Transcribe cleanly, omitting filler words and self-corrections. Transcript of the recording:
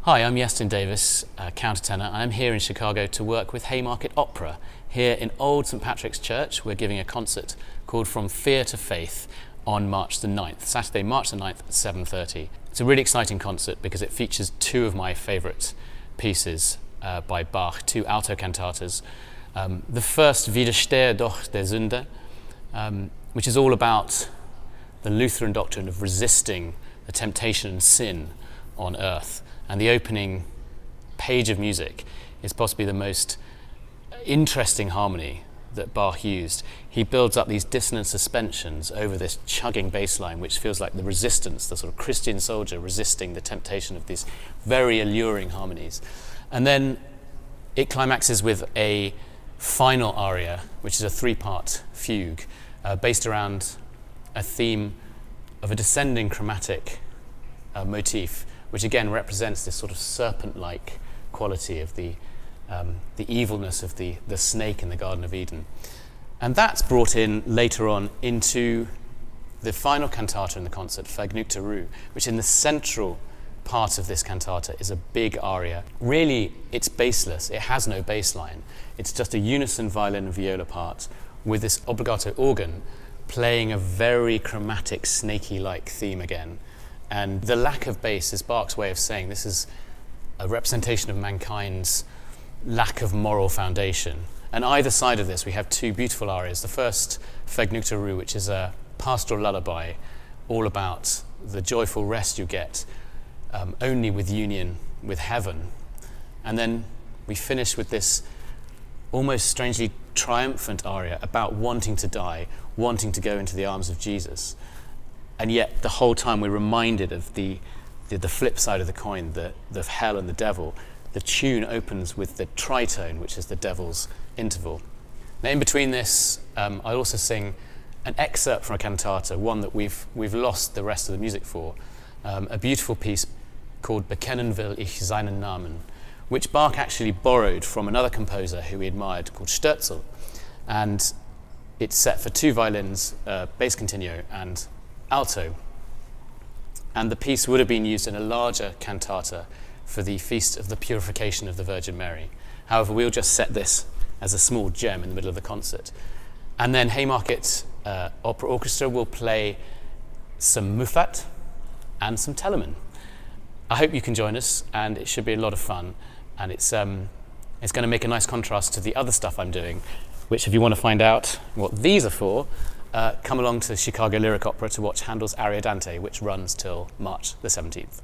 Hi, I'm Iestyn Davies, countertenor. I'm here in Chicago to work with Haymarket Opera. Here in Old St Patrick's Church, we're giving a concert called From Fear to Faith on March the 9th, Saturday, March the 9th at 7:30. It's a really exciting concert because it features two of my favourite pieces by Bach, two alto cantatas. The first, Widerstehe doch der Sünde, which is all about the Lutheran doctrine of resisting the temptation and sin on earth. And the opening page of music is possibly the most interesting harmony that Bach used. He builds up these dissonant suspensions over this chugging bass line, which feels like the resistance, the sort of Christian soldier resisting the temptation of these very alluring harmonies. And then it climaxes with a final aria, which is a three-part fugue, based around a theme of a descending chromatic motif, which again represents this sort of serpent-like quality of the evilness of the snake in the Garden of Eden. And that's brought in later on into the final cantata in the concert, Vergnügte Ruhe, which in the central part of this cantata is a big aria. Really, it's bassless. It has no bass line. It's just a unison violin and viola part with this obbligato organ playing a very chromatic, snaky-like theme again. And the lack of bass is Bach's way of saying this is a representation of mankind's lack of moral foundation. And either side of this, we have two beautiful arias. The first, Vergnügte Ruhe, which is a pastoral lullaby, all about the joyful rest you get only with union with heaven. And then we finish with this almost strangely triumphant aria about wanting to die, wanting to go into the arms of Jesus. And yet the whole time we're reminded of the flip side of the coin, the hell and the devil. The tune opens with the tritone, which is the devil's interval. Now in between this, I also sing an excerpt from a cantata, one that we've lost the rest of the music for, a beautiful piece called Bekennen will ich seinen Namen, which Bach actually borrowed from another composer who he admired called Stölzel. And it's set for two violins, bass continuo and alto, and the piece would have been used in a larger cantata for the Feast of the Purification of the Virgin Mary. However, we'll just set this as a small gem in the middle of the concert. And then Haymarket Opera Orchestra will play some Muffat and some Telemann. I hope you can join us, and it should be a lot of fun, and it's going to make a nice contrast to the other stuff I'm doing, which if you want to find out what these are for, come along to Chicago Lyric Opera to watch Handel's Ariadante, which runs till March the 17th.